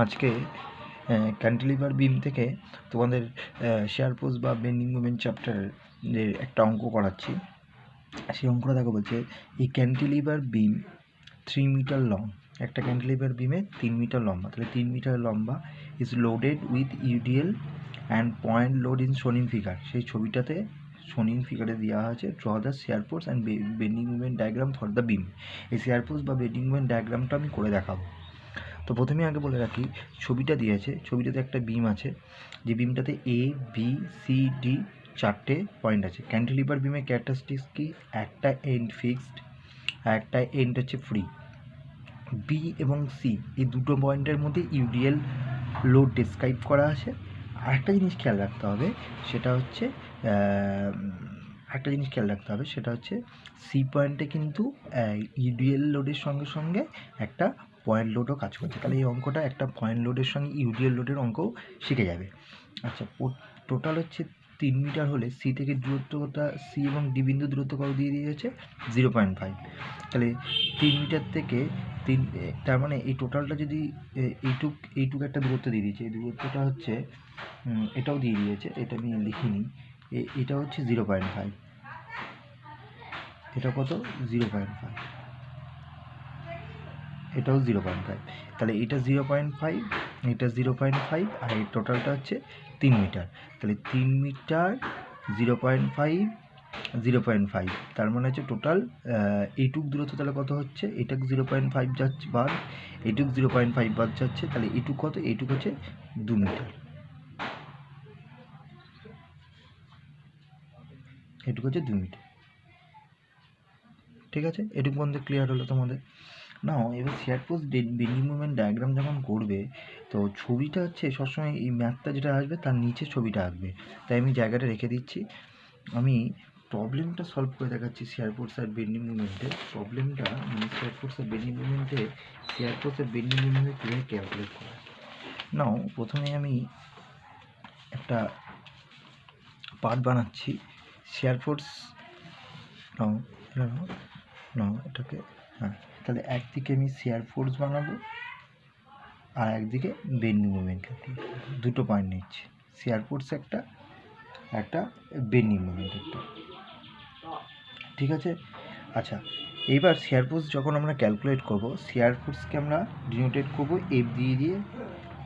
আজকে ক্যান্টিলিভার বিম থেকে তোমাদের শেয়ার পোজ বা বেন্ডিং মুভমেন্ট চ্যাপ্টারের যে একটা অঙ্ক করাচ্ছি। সেই অঙ্কটা দেখো বলছে এই ক্যান্টিলিভার বিম 3 মিটার লং, একটা ক্যান্টিলিভার বিমে 3 মিটার লম্বা, তাহলে 3 মিটার লম্বা is loaded with UDL and point load in shown in figure. সেই ছবিটাতে শোন ইন ফিগারে দেওয়া আছে draw the shear force and bending movement diagram for the beam. এই শেয়ার ফোর্স বা বেন্ডিং মুভমেন্ট ডায়াগ্রামটা আমি করে দেখাবো। তো প্রথমে আগে বলে রাখি, ছবিটা দিয়েছে, ছবিটাতে একটা বিম আছে, যে বিমটাতে A B C D 4টে point আছে। ক্যান্টিলিভার বিমের ক্যারেক্টারিস্টিক্স কি? একটা এন্ড ফিক্সড, একটা এন্ড হচ্ছে ফ্রি। বি এবং সি এই দুটো পয়েন্টের মধ্যে ইউডিএল লোড ডেসক্রাইব করা আছে। আরেকটা জিনিস খেয়াল রাখতে হবে, সেটা হচ্ছে সি পয়েন্টে কিন্তু ইউডিএল লোডের সঙ্গে সঙ্গে একটা পয়েন্ট লোডও কাজ করছে। তাহলে এই অঙ্কটা একটা পয়েন্ট লোডের সঙ্গে ইউডিএল লোডের অঙ্কও শিখে যাবে। আচ্ছা, টোটাল হচ্ছে 3 মিটার হলে সি থেকে দূরত্বটা, সি এবং ডি বিন্দু দূরত্ব কত দিয়ে দিয়েছে? 0.5। তাহলে 3 মিটার থেকে তার মানে এই টোটালটা যদি এইটুক একটা দূরত্ব দিয়ে দিয়েছে, এই দূরত্বটা হচ্ছে এটাও দিয়ে দিয়েছে, এটা আমি লিখিনি, এটা হচ্ছে 0.5, এটা কত? 0.5, এটাও 0.5। তাহলে এটা 0.5, এটা 0.5, আর এই টোটালটা হচ্ছে 3 মিটার। তাহলে 3 মিটার 0.5, তার মানে হচ্ছে টোটাল এইটুক দূরত্ব। তাহলে কত হচ্ছে? এটাকে 0.5 যাচ্ছে বাদ, এইটুক 0.5 বাদ যাচ্ছে, তাহলে এইটুক কত? এইটুক হচ্ছে 2 মিটার, এইটুক হচ্ছে 2 মিটার। ঠিক আছে, এটুকু পর্যন্ত ক্লিয়ার হলো তোমাদের? নাও এবার share pose bending movement diagram যখন করবে, তো ছবিটা হচ্ছে সবসময় এই ম্যাথটা যেটা আসবে তার নিচে ছবিটা আসবে। তাই আমি জায়গাটা রেখে দিচ্ছি। আমি প্রবলেমটা সলভ করে দেখাচ্ছি। শেয়ার ফোর্স আর বেন্ডিং মুভমেন্টের প্রবলেমটা, মানে শেয়ার ফোর্স আর বেন্ডিং মুভমেন্টে শেয়ার ফোর্স আর বেন্ডিং মুভমেন্টে কীভাবে ক্যালকুলেট করা। নাও প্রথমে আমি একটা পার্ট বানাচ্ছি। শেয়ার ফোর্স নাও এটাকে, হ্যাঁ, তাহলে একদিকে আমি শেয়ার ফোর্স বানাবো আর একদিকে বেন্ডিং মুভমেন্ট, দুটো পয়েন্ট নিচ্ছি, শেয়ার ফোর্স একটা বেন্ডিং মুভমেন্ট একটা। ঠিক আছে। আচ্ছা, এইবার শেয়ার ফোর্স যখন আমরা ক্যালকুলেট করব, শেয়ার ফোর্সকে আমরা ডিনোটেট করব এফ দিয়ে,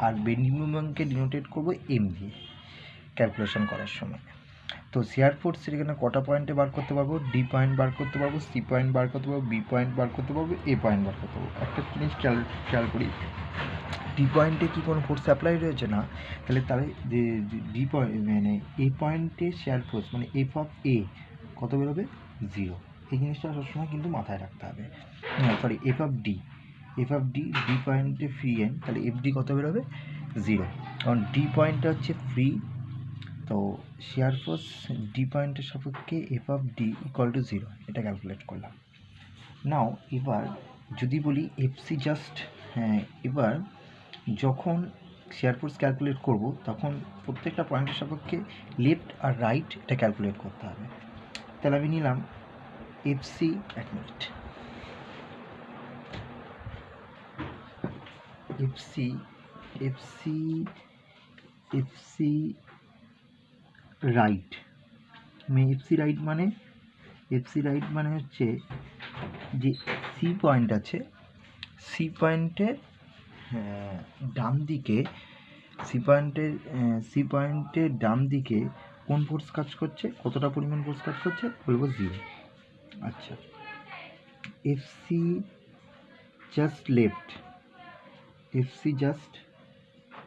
আর বেন্ডিং মুভমেন্টকে ডিনোটেট করব এম দিয়ে ক্যালকুলেশন করার সময়। তো শেয়ার ফোর্সের এখানে কটা পয়েন্টে বার করতে পারবো? ডি পয়েন্ট বার করতে পারবো, সি পয়েন্ট বার করতে পারবো, বি পয়েন্ট বার করতে পারবো, এ পয়েন্ট বার করতে পারবো। একটা জিনিস খেয়াল করি, ডি পয়েন্টে কি কোনো ফোর্স অ্যাপ্লাই রয়েছে না, তাহলে যে ডি পয়েন্ট মানে এ পয়েন্টে শেয়ার ফোর্স মানে এফ অফ এ কত বেরোবে? 0। এই জিনিসটা সবসময় কিন্তু মাথায় রাখতে হবে। Sorry, F of D D পয়েন্টে ফ্রি এন, তাহলে এফ ডি কত বেরোবে? 0, কারণ ডি পয়েন্টটা হচ্ছে ফ্রি। তো শেয়ার ফোর্স ডি পয়েন্টের সাপেক্ষে F of D equal to 0, এটা ক্যালকুলেট করলাম। নাও এবার যদি বলি এফসি জাস্ট, হ্যাঁ, এবার যখন শেয়ার ফোর্স ক্যালকুলেট করব তখন প্রত্যেকটা পয়েন্টের সাপেক্ষে লেফট আর রাইট এটা ক্যালকুলেট করতে হবে। তাহলে আমি নিলাম এফসি, এক minute, FC right, FC right মানে হচ্ছে যে সি পয়েন্ট আছে, সি পয়েন্টের ডান দিকে, সি পয়েন্টের ডান দিকে কোন ফোর্স কাজ করছে, কতটা পরিমাণ ফোর্স কাজ করছে, বলবো 0। আচ্ছা, এফসি জাস্ট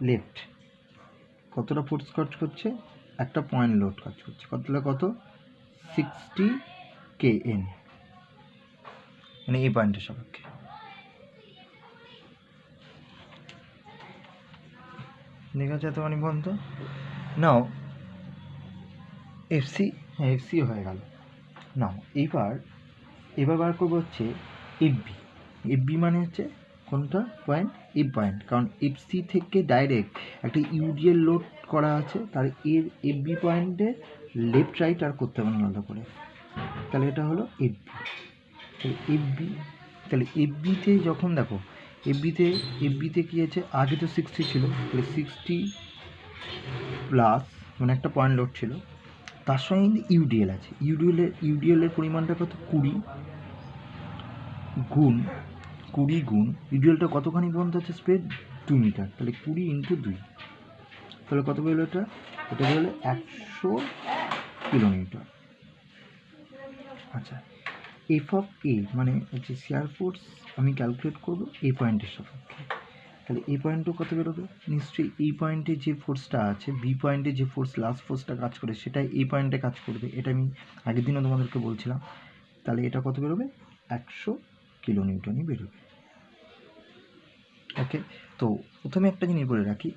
লেফট কতটা ফোর্স কাজ করছে? একটা পয়েন্ট লোড কাজ করছে, কত? 60 kN, মানে এই পয়েন্টের সাপেক্ষে। ঠিক আছে, এত মানে পর্যন্ত। নাও এফসি হয়ে গেল। নাও এবার বার করবো হচ্ছে এফবি মানে হচ্ছে কোনটা পয়েন্ট? এফ পয়েন্ট, কারণ এফসি থেকে ডাইরেক্ট একটা ইউডিএল লোড করা আছে, তার এফবি পয়েন্টে লেফট রাইট আর করতে হবে না আলাদা করে। তাহলে এটা হলো এফবি। তাহলে এফবিতে যখন দেখো এফবিতে কী আছে, আগে তো 60 ছিল, তাহলে 60 প্লাস মানে একটা পয়েন্ট লোড ছিল, তার সঙ্গে কিন্তু ইউডিএল আছে। ইউডিএলের পরিমাণটা কত, 20 গুণ ইউডিএলটা কতখানি পর্যন্ত হচ্ছে স্প্রেড, 2 মিটার, তাহলে 20 × 2, তাহলে কত বেরোলো এটা বেরোলো 100 কিলোমিটার। আচ্ছা, এফ অফ এ মানে হচ্ছে শিয়ার ফোর্স আমি ক্যালকুলেট করব এই পয়েন্টের সাপেক্ষে, তাহলে এই পয়েন্টও কত বেরোবে, নিশ্চয়ই এই পয়েন্টে যে ফোর্সটা আছে, বি পয়েন্টে যে লাস্ট ফোর্সটা কাজ করে সেটাই এই পয়েন্টে কাজ করবে, এটা আমি আগের দিনও তোমাদেরকে বলছিলাম। তাহলে এটা কত বেরোবে, 100 কিলোনিউটনই বেরোবে। ওকে, তো প্রথমে একটা জিনিস বলে রাখি,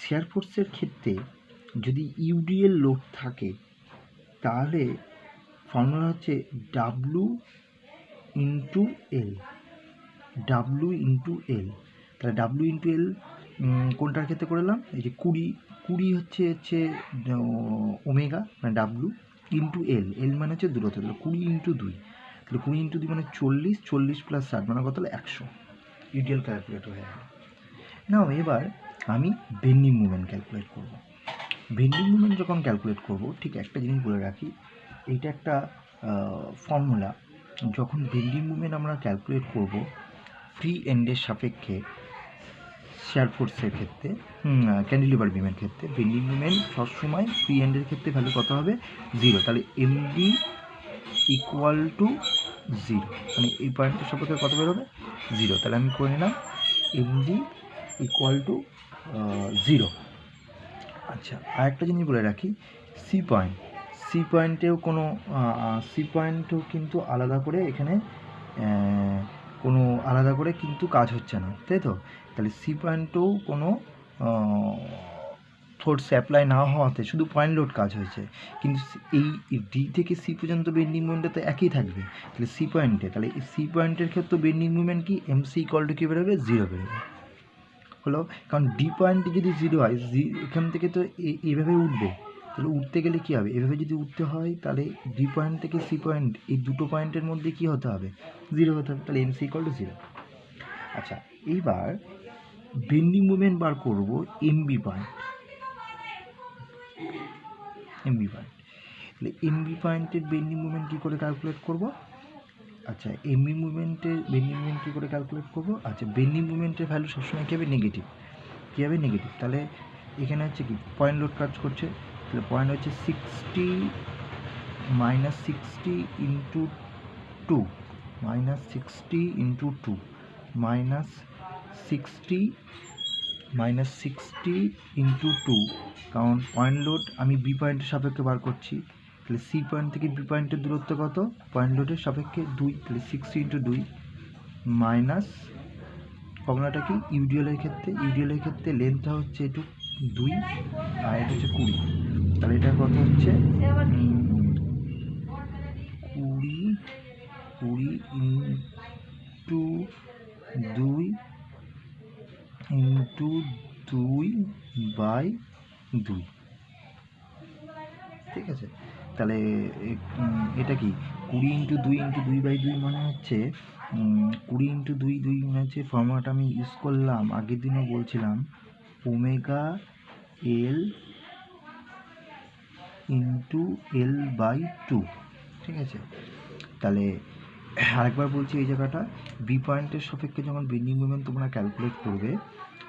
শিয়ার ফোর্সের ক্ষেত্রে যদি ইউডিএল লোড থাকে তাহলে ফর্মুলা হচ্ছে ডাব্লু ইন্টু এল, তাহলে ডাব্লু ইন্টু এল কোনটার ক্ষেত্রে করলাম, এই যে 20 হচ্ছে ওমেগা মানে ডাব্লু ইন্টু এল মানে হচ্ছে দূরত্ব, তাহলে 20 × 2, তাহলে 20 × 2 মানে 40 প্লাস 60 মানে কত হলো 100, ইউডিএল ক্যালকুলেট হয়ে গেল। নাও এবার আমি বেন্ডিং মুভমেন্ট ক্যালকুলেট করব। বেন্ডিং মুভমেন্ট যখন ক্যালকুলেট করব, ঠিক একটা জিনিস বলে রাখি, এইটা একটা ফর্মুলা, যখন বেন্ডিং মুভমেন্ট আমরা ক্যালকুলেট করব ফ্রি এন্ডের সাপেক্ষে শিয়ার ফোর্সের ক্ষেত্রে, ক্যান্টিলিভার বিমের ক্ষেত্রে বেন্ডিং মুভমেন্ট সবসময় ফ্রি এন্ডের ক্ষেত্রে ভ্যালু কত হবে, 0, তাহলে এমডি ইকুয়াল টু 0, মানে এই পয়েন্টের সাপেক্ষে কত বেরোবে, 0, তাহলে আমি করে নিলাম এমডি ইকুয়াল টু 0। আচ্ছা, আরেকটা জিনিস বলে রাখি, সি পয়েন্টেও কিন্তু আলাদা করে এখানে কোনো আলাদা করে কিন্তু কাজ হচ্ছে না, তাই তো, তাহলে সি পয়েন্টেও কোনো ফোর্স অ্যাপ্লাই না হওয়াতে শুধু পয়েন্ট লোড কাজ হয়েছে, কিন্তু এই ডি থেকে সি পর্যন্ত বেন্ডিং মুভমেন্টটা তো একই থাকবে, তাহলে সি পয়েন্টের ক্ষেত্রে বেন্ডিং মুভমেন্ট কি, এমসি ইকুয়াল টু কী বেরোবে, 0 বেরোবে হলো, কারণ ডি পয়েন্টে যদি 0 হয়, এখান থেকে তো এইভাবে উঠবে, তাহলে উঠতে গেলে কী হবে, এভাবে যদি উঠতে হয় তাহলে ডি পয়েন্ট থেকে সি পয়েন্ট এই দুটো পয়েন্টের মধ্যে কী হতে হবে, 0 হতে হবে, তাহলে এমসি ইকুয়াল টু 0। আচ্ছা, এইবার বেন্ডিং মুভমেন্ট বার করব এমবি পয়েন্ট, তাহলে এমবি পয়েন্টের বেন্ডিং মুভমেন্ট কী করে ক্যালকুলেট করব, আচ্ছা এমবি মুভমেন্টের বেন্ডিং মুভমেন্ট কী করে ক্যালকুলেট করব, আচ্ছা বেন্ডিং মুভমেন্টের ভ্যালু সবসময় কী হবে, নেগেটিভ, তাহলে এখানে হচ্ছে কি পয়েন্ট লোড কাজ করছে, তাহলে পয়েন্ট হচ্ছে 60 ইন্টু 2 ইন্টু 2, কারণ পয়েন্ট লোড আমি বি পয়েন্টের সাপেক্ষে বার করছি, তাহলে সি পয়েন্ট থেকে বি পয়েন্টের দূরত্ব কত, পয়েন্ট লোডের সাপেক্ষে 2, তাহলে 60 × 2 মাইনাস ফর্মুলাটা কি, ইউডিএলের ক্ষেত্রে লেন্থটা হচ্ছে একটু 2 আর এটা হচ্ছে 20, তাহলে এটা কত হচ্ছে 20 ইন্টু 2 ইন্টু 2/2, ঠিক আছে, তাহলে এটা কি 20 ইন্টু 2 ইন্টু 2/2 মানে হচ্ছে 20 ইন্টু 2 মানে হচ্ছে ফর্মুলাটা আমি ইউজ করলাম, আগের দিনও বলছিলাম, ওমেগা এল ইন্টু L/2, ঠিক আছে। তাহলে আরেকবার বলছি, এই জায়গাটা বি পয়েন্টের সাপেক্ষে যখন বেন্ডিং মুভমেন্ট তোমরা ক্যালকুলেট করবে,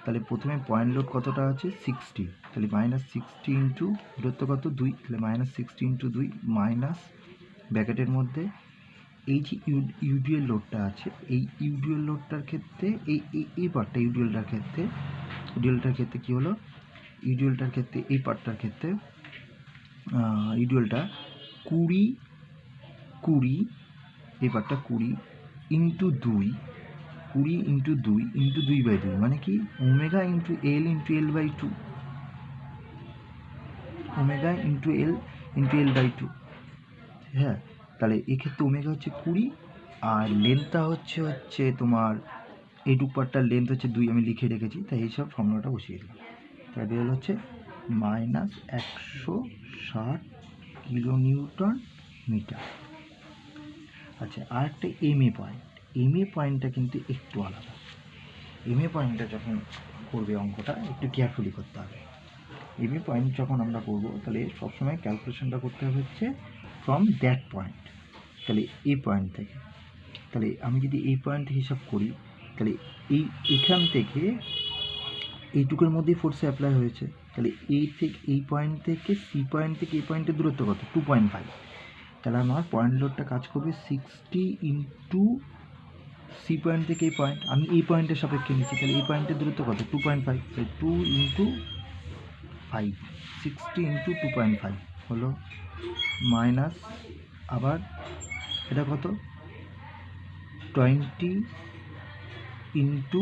তাহলে প্রথমে পয়েন্ট লোড কতটা আছে, 60, তাহলে -60 ইন্টু দূরত্ব কত 2, তাহলে -60 ইন্টু 2 মাইনাস ব্র্যাকেটের মধ্যে এই যে ইউডিএল লোডটা আছে, এই ইউডিএল লোডটার ক্ষেত্রে এই পার্টটা ইউডিএলটার ক্ষেত্রে কী হলো, ইউডিএলটার ক্ষেত্রে এই পার্টটার ক্ষেত্রে ইউডিএলটা 20 এই পার্টটা 20 ইন্টু 2 ইন্টু 2/2 মানে কি omega into L into L/2, omega into L/2, হ্যাঁ, তাহলে এক্ষেত্রে ওমেগা হচ্ছে 20 আর লেন্থটা হচ্ছে তোমার এইটুক পার্টটার লেন্থ হচ্ছে 2, আমি লিখে রেখেছি, তাই এইসব ফর্মুলাটা বসিয়ে দিলাম, তাই বেরোল হচ্ছে -160 কিলোনিউটন মিটার। আচ্ছা, আর একটা এমএ পয়েন্টটা কিন্তু একটু আলাদা, এম এ পয়েন্টটা যখন করবে অঙ্কটা একটু কেয়ারফুলি করতে হবে। এম এ পয়েন্ট যখন আমরা করবো তাহলে সবসময় ক্যালকুলেশনটা করতে হবে হচ্ছে ফ্রম দ্যাট পয়েন্ট, তাহলে এই পয়েন্ট থেকে। তাহলে আমি যদি এই পয়েন্ট হিসাব করি তাহলে এখান থেকে এইটুকুর মধ্যেই ফোর্সে অ্যাপ্লাই হয়েছে, তাহলে এই পয়েন্ট থেকে সি পয়েন্ট থেকে এই পয়েন্টের দূরত্ব কত 2.5, তাহলে আমার পয়েন্ট লোডটা কাজ করবে 60 ইন্টু সি পয়েন্ট থেকে এই পয়েন্ট, আমি এই পয়েন্টের সাপেক্ষে নিচ্ছি, তাহলে এই পয়েন্টের দূরত্ব কত 2.5, তাহলে 2 ইন্টু 5, 60 ইন্টু 2.5 হলো মাইনাস, আবার এটা কত 20 ইন্টু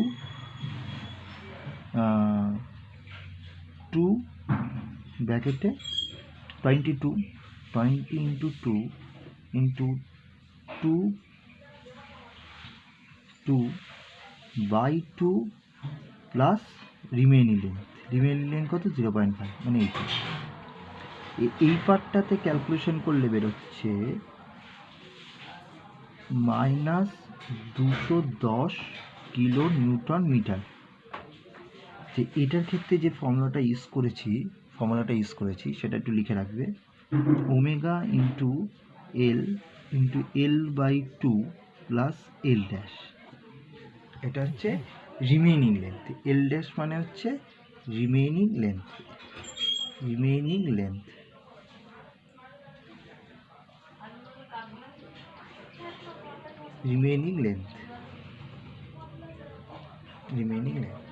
2 ব্র্যাকেটে 22, 20 into 2 into 2 by 2 plus remaining length কত 0.5, মানে এই পার্টটাতে ক্যালকুলেশন করলে বেরোচ্ছে মাইনাস 210 কিলো নিউটন মিটার। যে এটার ক্ষেত্রে যে ফর্মুলাটা ইউজ করেছি সেটা একটু লিখে রাখবে, omega into L by 2 plus L dash, এটা হচ্ছে রিমেইনিং লেন্থ, এল ড্যাশ মানে হচ্ছে রিমেইনিং লেন্থ।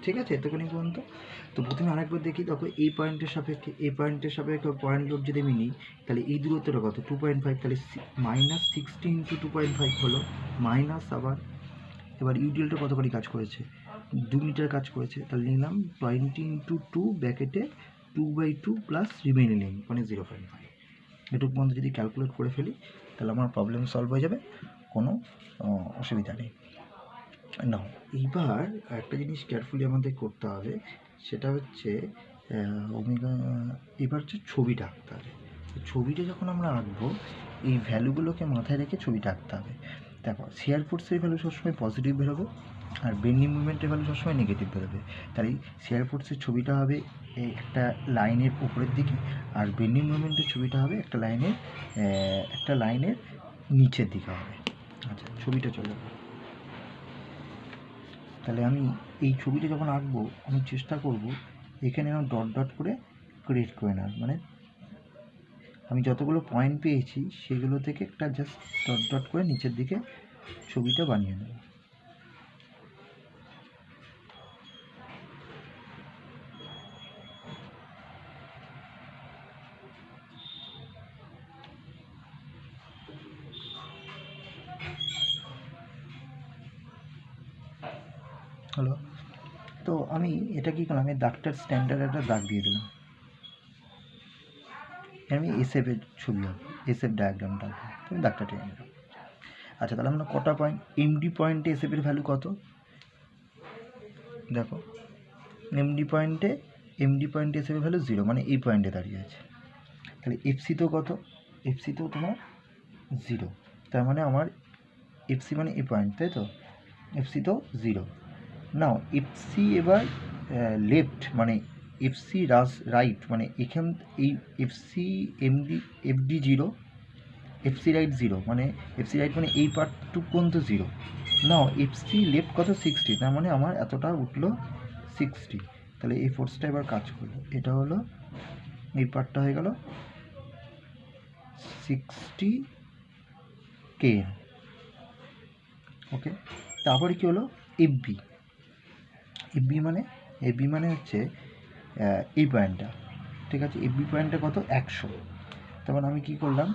ঠিক আছে, এতক্ষণই পর্যন্ত। তো প্রথমে আরেকবার দেখি, দেখো এই পয়েন্টের সাপেক্ষে পয়েন্ট লোড যদি আমি নিই তাহলে এই দূরত্বটা কত 2.5, তাহলে মাইনাস 60 ইন্টু 2.5 হলো মাইনাস, আবার এবার ইউডিএলটা কতখানি কাজ করেছে 2 মিটার কাজ করেছে, তাহলে নিলাম 20 ইন্টু 2 ব্র্যাকেটে 2/2 প্লাস রিমেইনিং লেন্থ মানে 0.5। এটুকু পর্যন্ত যদি ক্যালকুলেট করে ফেলি তাহলে আমার প্রবলেম সলভ হয়ে যাবে, কোনো অসুবিধা নেই। নাও এইবার একটা জিনিস কেয়ারফুলি আমাদের করতে হবে, সেটা হচ্ছে ওমেগা, এবার হচ্ছে ছবিটা আঁকতে হবে। ছবিটা যখন আমরা আঁকবো এই ভ্যালুগুলোকে মাথায় রেখে ছবিটা আঁকতে হবে। দেখো শিয়ার ফোর্সের ভ্যালু সবসময় পজিটিভ বেরোবে আর বেন্ডিং মুভমেন্টের ভ্যালু সবসময় নেগেটিভ বেরোবে, তাই শিয়ার ফোর্সের ছবিটা হবে একটা লাইনের উপরের দিকে আর বেন্ডিং মুভমেন্টের ছবিটা হবে একটা লাইনের নিচের দিকে হবে। আচ্ছা ছবিটা চলে, তাহলে আমি এই ছবিটা যখন আঁকবো আমি চেষ্টা করব এখানে আমার ডট ডট করে ক্রিয়েট করে নেওয়ার, মানে আমি যতগুলো পয়েন্ট পেয়েছি সেগুলো থেকে একটা জাস্ট ডট ডট করে নিচের দিকে ছবিটা বানিয়ে নেব। হলো, তো আমি এটা কী করলাম, আমি দাগটার স্ট্যান্ডার্ড একটা দাগ দিয়ে দিলাম, আমি এসএফের ছবি হবে, এসএফ ডায়াগ্রামটা হবে, তুমি দাগটা টেনে নিলাম। আচ্ছা তাহলে আমরা কটা পয়েন্ট, এমডি পয়েন্টে এসএফের ভ্যালু কত, দেখো এমডি পয়েন্টে এসএফের ভ্যালু 0, মানে এই পয়েন্টে দাঁড়িয়ে আছে। তাহলে এফসিতেও কত, এফসিতেও তোমার 0, তার মানে আমার এফসি মানে এই পয়েন্ট, তাই তো এফসিতেও 0। নাও এফসি এবার লেফট মানে এফসি রাইট, মানে এই এফসি এফডি 0, এফসি রাইট 0, মানে এফসি রাইট মানে এই পার্টটুকু পর্যন্ত 0। নাও এফসি লেফট কত 60, তার মানে আমার এতটা উঠলো 60, তাহলে এই ফোর্সটা এবার কাজ করলো, এটা হলো এই পার্টটা হয়ে গেল 60 kN। ওকে, তারপরে কি হলো এফবি মানে হচ্ছে এই পয়েন্টটা, ঠিক আছে, এফবি পয়েন্টটা কত 100, তারপর আমি কি করলাম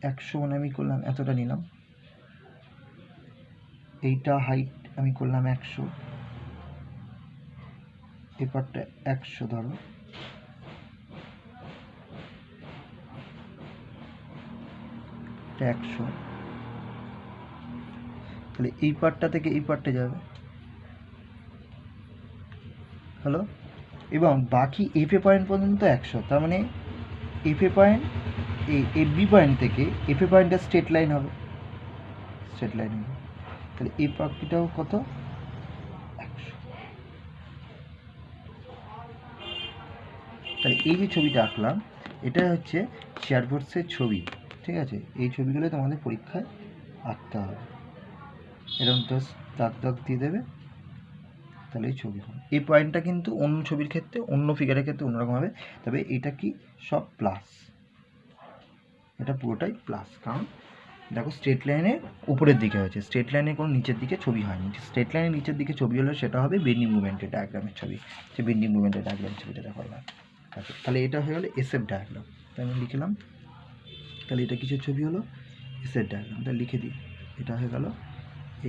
100 মানে আমি করলাম এতটা নিলাম, এইটা হাইট আমি করলাম 100, এই পার্টটা 100 ধরো, এটা 100, তাহলে এই পার্টটা থেকে এই পার্টে যাবে, হলো, এবং বাকি এফএ পয়েন্ট পর্যন্ত 100, তার মানে এফএ পয়েন্ট এই এফবি পয়েন্ট থেকে এফএ পয়েন্টটা স্ট্রেট লাইন হবে, তাহলে এই পাখিটাও কত তাহলে এই যে ছবিটা আঁকলাম এটা হচ্ছে শেয়ার ফোর্সের ছবি, ঠিক আছে? এই ছবিগুলো তোমাদের পরীক্ষায় আঁকতে হবে, এরকম তো দাগ দাগ দিয়ে দেবে, তাহলে এই ছবি হবে। এই পয়েন্টটা কিন্তু অন্য ছবির ক্ষেত্রে, অন্য ফিগারের ক্ষেত্রে অন্যরকম হবে, তবে এটা কি সব প্লাস, এটা পুরোটাই প্লাস, কারণ দেখো স্ট্রেট লাইনের উপরের দিকে হয়েছে, স্ট্রেট লাইনের কোনো নিচের দিকে ছবি হয়নি। স্ট্রেট লাইনের নিচের দিকে ছবি হলে সেটা হবে বেন্ডিং মুভমেন্টের ডায়াগ্রামের ছবি, যে বেন্ডিং মুভমেন্টের ডায়াগ্রামের ছবিটা দেখো এবার। আচ্ছা, তাহলে এটা হয়ে গেলো এসএফ ডায়াগ্রাম, তাই আমি লিখলাম। তাহলে এটা কিসের ছবি হলো? এসএফ ডায়াগ্রাম, তাহলে লিখে দিই, এটা হয়ে গেল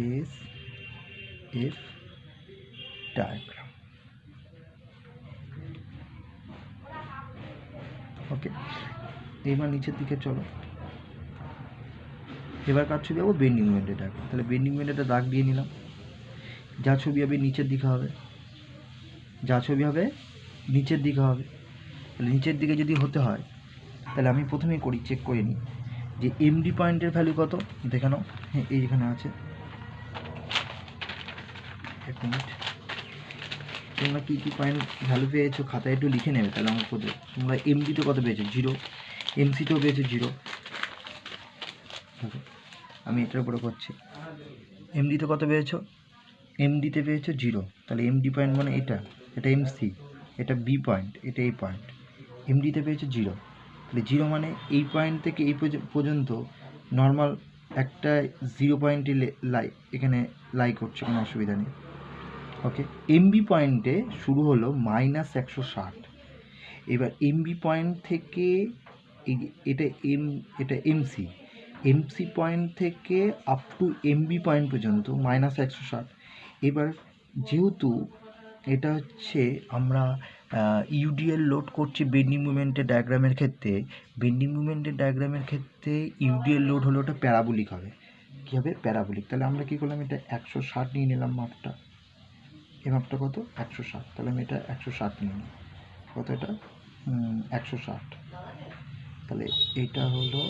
এস এফ ডায়াগ্রাম। ওকে, এইবার নিচের দিকে চলো, এবার কার ছবি হবে? বেন্ডিং মুভমেন্টের ডায়াগ্রাম। তাহলে বেন্ডিং মুভমেন্টের দাগ দিয়ে নিলাম, যা ছবি হবে নিচের দিকে হবে, যা ছবি হবে নিচের দিকে হবে। তাহলে নিচের দিকে যদি হতে হয় তাহলে আমি প্রথমেই করি, চেক করে নিই যে এমডি পয়েন্টের ভ্যালু কত, দেখে নাও। হ্যাঁ, এইখানে আছে, এক মিনিট, তোমরা কী কী পয়েন্ট ভ্যালু পেয়েছো খাতায় একটু লিখে নেবে, তাহলে আমার কোথায় তোমরা এমডিতে কত পেয়েছো? 0, এমসিতেও পেয়েছো 0। আমি এটার উপরে করছি, এমডিতে কত পেয়েছো? এমডিতে পেয়েছো 0, তাহলে এমডি পয়েন্ট মানে এটা এমসি, এটা বি পয়েন্ট, এটা এই পয়েন্ট। এমডিতে পেয়েছো 0, তাহলে 0 মানে এই পয়েন্ট থেকে এই পর্যন্ত নর্মাল একটা 0 পয়েন্টে এখানে লাই করছে, কোনো অসুবিধা নেই। ওকে, এমবি পয়েন্টে শুরু হলো -160। এবার এমবি পয়েন্ট থেকে এটা এমসি, এমসি পয়েন্ট থেকে আপ টু এমবি পয়েন্ট পর্যন্ত -160। এবার যেহেতু এটা হচ্ছে আমরা ইউডিএল লোড করছি বেন্ডিং মুভমেন্টের ডায়াগ্রামের ক্ষেত্রে, বেন্ডিং মুভমেন্টের ডায়াগ্রামের ক্ষেত্রে ইউডিএল লোড হলে ওটা প্যারাবোলিক হবে। কী হবে? প্যারাবোলিক। তাহলে আমরা কী করলাম, এটা 160 নিয়ে নিলাম মাপটা, এই মাপটা কত? 160, তাহলে আমি এটা 160 নিয়ে নিই। কত এটা? 160। তাহলে এইটা হলো,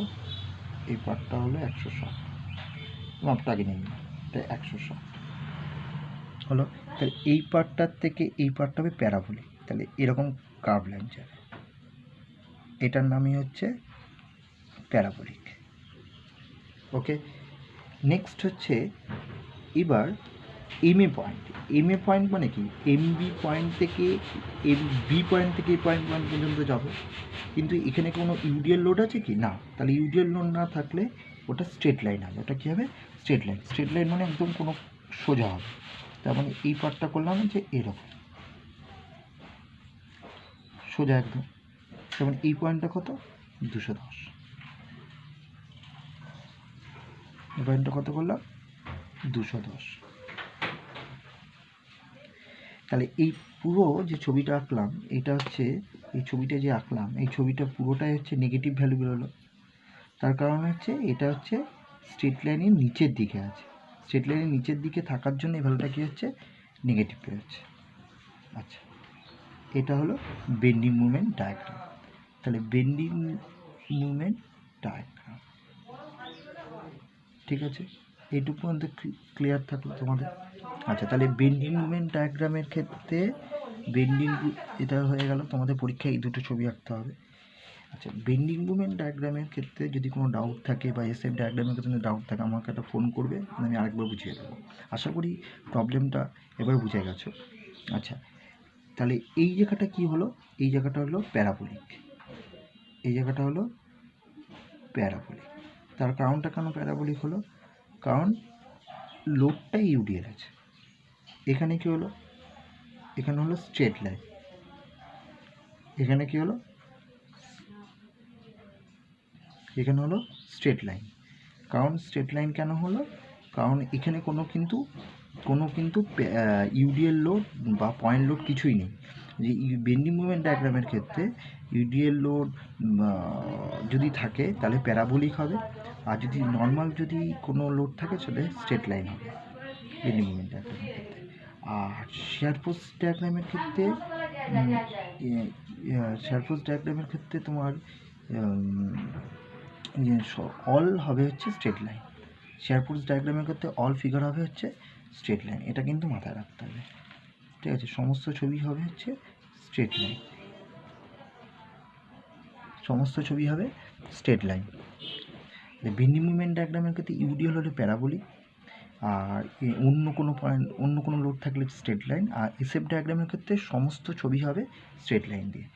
এই পার্টটা হলো 160, মাপটা আগে নিয়ে নিই, এটা 160 হলো। তাহলে এই পার্টটার থেকে এই পার্টটা হবে প্যারাবোলিক, তাহলে এরকম কার্ভ লাইন যাবে, এটার নামই হচ্ছে প্যারাবোলিক। ওকে, নেক্সট হচ্ছে এবার এমএ পয়েন্ট। এমএ পয়েন্ট মানে কি? এমবি পয়েন্ট থেকে বি পয়েন্ট থেকে এই পয়েন্ট পর্যন্ত যাব, কিন্তু এখানে কোনো ইউডিএল লোড আছে কি? না। তাহলে ইউডিএল লোড না থাকলে ওটা স্ট্রেট লাইন হবে। ওটা কী হবে? Straight line. স্ট্রেট লাইন মানে একদম কোনো সোজা হবে। তার মানে এই পার্টটা করলাম যে এরকম সোজা একদম। যেমন এই পয়েন্টটা কত? 210। এই পয়েন্টটা কত করলাম? 210। তাহলে এই পুরো যে ছবিটা আঁকলাম, এটা হচ্ছে এই ছবিটা যে আঁকলাম, এই ছবিটা পুরোটাই হচ্ছে নেগেটিভ ভ্যালু বেরোলো। তার কারণ হচ্ছে এটা হচ্ছে স্ট্রেট লাইনের নিচের দিকে আছে, স্ট্রেট লাইনের নিচের দিকে থাকার জন্য এই ভ্যালুটা কী হচ্ছে? নেগেটিভ বেরোচ্ছে। আচ্ছা, এটা হলো বেন্ডিং মুভমেন্ট ডায়াগ্রাম। তাহলে বেন্ডিং মুভমেন্ট ডায়াগ্রাম, ঠিক আছে, এইটুকু পর্যন্ত ক্লিয়ার থাকলো তোমাদের। আচ্ছা, তাহলে বেন্ডিং মুভমেন্ট ডায়াগ্রামের ক্ষেত্রে এটা হয়ে গেল, তোমাদের পরীক্ষায় এই দুটো ছবি আঁকতে হবে। আচ্ছা, বেন্ডিং মুভমেন্ট ডায়াগ্রামের ক্ষেত্রে যদি কোনো ডাউট থাকে বা এসএফ ডায়াগ্রামের ক্ষেত্রে ডাউট থাকে, আমাকে একটা ফোন করবে, আমি আরেকবার বুঝিয়ে দেবো। আশা করি প্রবলেমটা এবার বুঝে গেছো। আচ্ছা, তাহলে এই জায়গাটা কি হলো? এই জায়গাটা হলো প্যারাবোলিক, এই জায়গাটা হলো প্যারাবোলিক। তার কারণটা কেন প্যারাবোলিক হলো? কারণ লোডটা ইউডিএল আছে। এখানে কি হলো? এখানে হলো স্ট্রেট লাইন, এখানে কি হলো? এখানে হলো স্ট্রেট লাইন। কারণ স্ট্রেট লাইন কেন হলো? কারণ এখানে কোনো কিন্তু ইউডিএল লোড বা পয়েন্ট লোড কিছুই নেই। যে বেন্ডিং মুভমেন্ট ডায়াগ্রামের ক্ষেত্রে ইউডিএল লোড যদি থাকে তাহলে প্যারাবোলিক হবে, আর যদি নর্মাল যদি কোনো লোড থাকে সেটা স্ট্রেট লাইন হবে বেন্ডিং মুভমেন্ট ডায়াগ্রামের ক্ষেত্রে। আর শেয়ার ফোর্স ডায়াগ্রামের ক্ষেত্রে তোমার অল হবে হচ্ছে স্ট্রেট লাইন। শেয়ার ফোর্স ডায়াগ্রামের ক্ষেত্রে অল ফিগার হবে হচ্ছে স্ট্রেট লাইন, এটা কিন্তু মাথায় রাখতে হবে। ঠিক আছে, সমস্ত ছবি হবে হচ্ছে স্ট্রেট লাইন। সমস্ত ছবি হবে স্ট্রেট লাইন। বেন্ডিং মুভমেন্ট ডায়াগ্রামের ক্ষেত্রে ইউডিএল হলো প্যারাবোলিক, আর অন্য কোনো লোড থাকলে স্ট্রেট লাইন, আর এসএফ ডায়াগ্রামের ক্ষেত্রে সমস্ত ছবি হবে স্ট্রেট লাইন দিয়ে।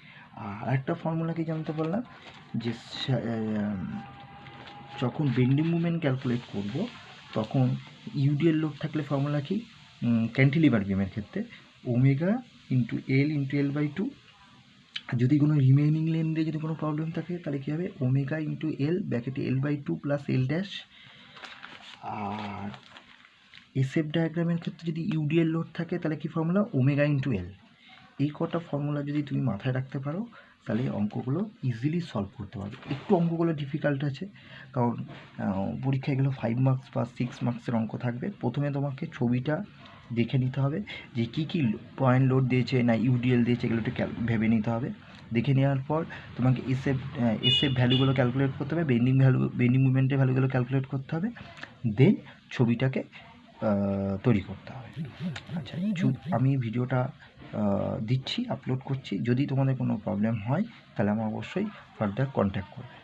আর একটা ফর্মুলা কি জানতে পারলাম যে যখন বেন্ডিং মুভমেন্ট ক্যালকুলেট করব তখন ইউডিএল লোড থাকলে ফর্মুলা কি, ক্যান্টিলিভার বিমের ক্ষেত্রে ওমেগা ইন্টু L/L/2, আর যদি কোনো রিমেইনিং লেন্থে যদি কোনো প্রবলেম থাকে তাহলে কী হবে, ওমেগা ইন্টু L ব্র্যাকেটে L/2 প্লাস L ড্যাশ। আর এসএফ ডায়াগ্রামের ক্ষেত্রে যদি ইউডিএল লোড থাকে তাহলে কি ফর্মুলা, ওমেগা ইন্টু L। এই কটা ফর্মুলা যদি তুমি মাথায় রাখতে পারো তাহলে অঙ্কগুলো ইজিলি সলভ করতে পারবে। একটু অঙ্কগুলো ডিফিকাল্ট আছে, কারণ পরীক্ষায় গেলে 5 মার্কস বা 6 মার্কসের অঙ্ক থাকবে। প্রথমে তোমাকে ছবিটা দেখে নিতে হবে যে কী কী পয়েন্ট লোড দিয়েছে না ইউডিএল দিয়েছে, এগুলো একটু ভেবে নিতে হবে। দেখে নেওয়ার পর তোমাকে এসএফ ভ্যালুগুলো ক্যালকুলেট করতে হবে, বেন্ডিং মুভমেন্টের ভ্যালুগুলো ক্যালকুলেট করতে হবে, দেন ছবিটাকে তৈরি করতে হবে। আচ্ছা, আমি ভিডিওটা দিচ্ছি, আপলোড করছি, যদি তোমাদের কোনো প্রবলেম হয় তাহলে আমার অবশ্যই ফার্দার কন্ট্যাক্ট করবে।